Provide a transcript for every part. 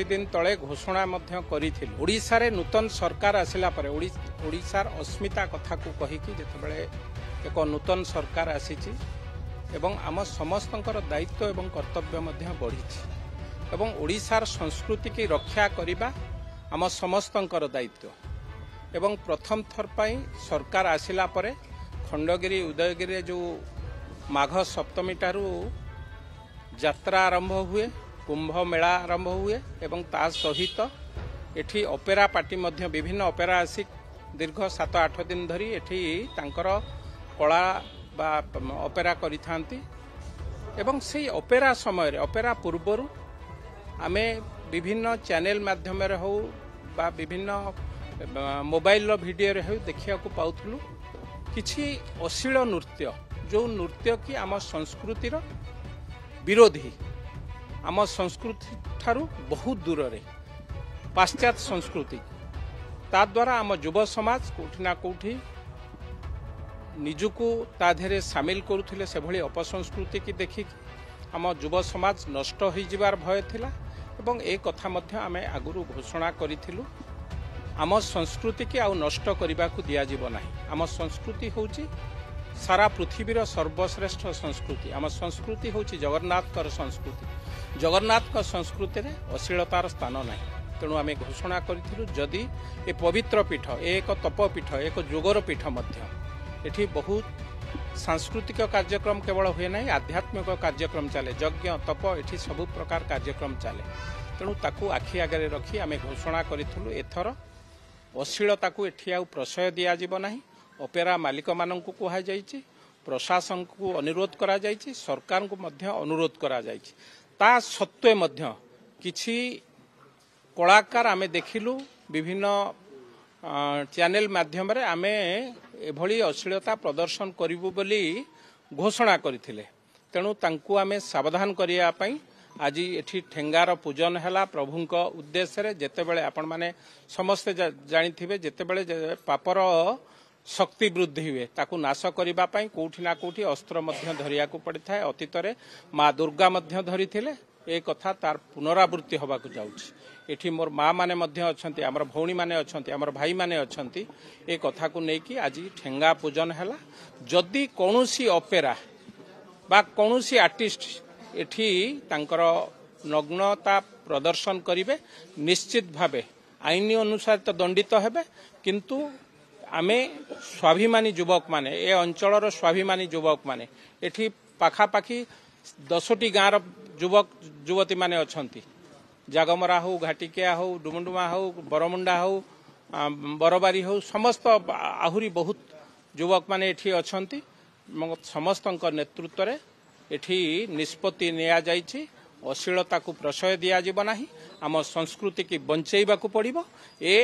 किछि दिन तले घोषणा ओडिशा रे नूतन सरकार आसिला परे ओडिशार अस्मिता कथा को कहिकी जेतेबेले एक नूतन सरकार आसीची एवं आम समस्तंकर दायित्व एवं कर्तव्य मध्य बढ़ीची एवं ओडिशार संस्कृति की रक्षा करिबा आम समस्तंकर दायित्व एवं प्रथम थर पई सरकार आसिला परे खंडगिरी उदयगिरी जो माघ सप्तमी टारू यात्रा आरंभ हुए कुंभ मेला आरंभ हुए एवं ता सहित एठी ओपेरा पार्टी मध्य विभिन्न ओपेरा आसी दीर्घ 7-8 दिन धरी एठी तांकर कला बा ओपेरा करिथांती एवं से ओपेरा समय ओपेरा पूर्वरु आमे विभिन्न चैनल माध्यम रे हो बा विभिन्न मोबाइल वीडियो रे हो देखिया को पाउथलु किछि अश्लील नृत्य जो नृत्य की आम संस्कृतिर विरोधी आम संस्कृति ठारू बहुत दूर रे पाश्चात्य संस्कृति ता द्वारा आम युव समाज कोठी ना कोठी निजुको ता धेरे शामिल करुथिले से भली अपसंस्कृति की देखि आम युव समाज नष्ट हो जिबार भय थिला एवं ए कथा मध्य आमे आगुरु घोषणा करिथिलु आम संस्कृति की आउ नष्ट करबा को दिया जिवो नाही आम संस्कृति होची सारा पृथ्वीर सर्वश्रेष्ठ संस्कृति आम संस्कृति होची जगन्नाथ संस्कृति जगन्नाथ संस्कृति रे अश्लीलतार स्थान नहीं तेणु आम घोषणा करूँ जदि ए पवित्र पीठ एक तपपीठ एक जोगर पीठ मध्य एठी बहुत सांस्कृतिक कार्यक्रम केवल हुए ना आध्यात्मिक कार्यक्रम चले यज्ञ तप एठी सब प्रकार कार्यक्रम चले तेणु ताकू आखि आगे रखी आम घोषणा करूँ एथर अश्लीलता को एठी आउ प्रशय दिया जिवो नाही ओपेरा मालिक माननकु कुहा जायछि प्रशासन को अनुरोध करा जायछि सरकार को मध्य अनुरोध करा जायछि ता सत्वे मध्य किछि कलाकार आमे देखिलु विभिन्न चैनल माध्यम रे आमे एभली अश्लीलता प्रदर्शन करिवु बोली घोषणा करथिले तेणु तांकु आमे सावधान करिया पई आज एठी ठेंगार पूजन हैला प्रभुंक उद्देश्य रे जेतेबेले आपण माने समस्त जानिथिबे जेतेबेले पापर शक्ति वृद्धि हुए ताकू नाश करिबा पई कोठी ना कोठी अस्त्र मध्य धरिया को पड़ी थाए अतीत रे माँ दुर्गा मध्य धरी थिले ए कथा तार पुनरावृत्ति होबा को जाउछि एठी मोर माँ माने मध्य अछंती हमर भौणी माने अछंती हमर भाई माने अछंती ए कथा को नेकी आज ठेंगा पूजन हैला जदि कोनोसी ओपेरा बा कोनोसी आर्टिस्ट एठी तांकर नग्नता प्रदर्शन करिवे निश्चित भावे आईन अनुसार तो दंडित हेबे किंतु आमे स्वाभिमानी युवक माने ए अंचलर स्वाभिमानी युवक माने एठी पाखापाखी 10टी गाँव युवक युवती माने अछंती जागमरा हो घाटिकिया हो डुमुडुमा हो बरमुंडा हो बरबारी हो समस्त आहुरी बहुत युवक माने एठी अछंती समस्तक नेतृत्व रे एठी निष्पत्ति निया जायछि अश्लीलता को प्रशय दिया जिवो नाही आम संस्कृति की बंचेइबा को पड़िबो ए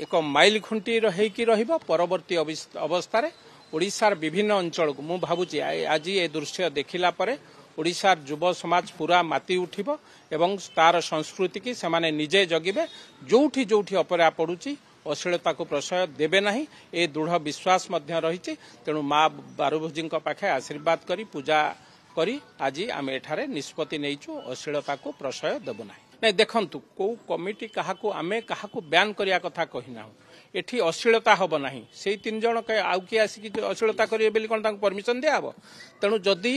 एक माइल खुंटी रहीकि रहिबो परवर्ती अवस्था रे ओडिशार विभिन्न अंचल को मु भाबुची आज ए दृश्य देखिला परे ओडिशार युव समाज पूरा माती उठिबो एवं तार संस्कृति की सेमाने निजे जगिबे जोठी जोठी अपरा पडुची अश्लीलता को प्रशय देबे नाही ए दृढ़ विश्वास मध्य रहिछि तेणु माँ बारुभुजी पाखे आशीर्वाद करी पूजा करी आज आम एठारे निष्पत्ति नैचु अश्लीलता को प्रशय देबु नाही नहीं देखंतु को कमिटी काहाकू आमे काहाकू बैन करिया कथा कहिना एठी अश्लीलता हबो नाही से 3 जण के आउ के आसी कि अश्लीलता करिए बेली कोन तांको परमिशन दिया हबो तेणु जदि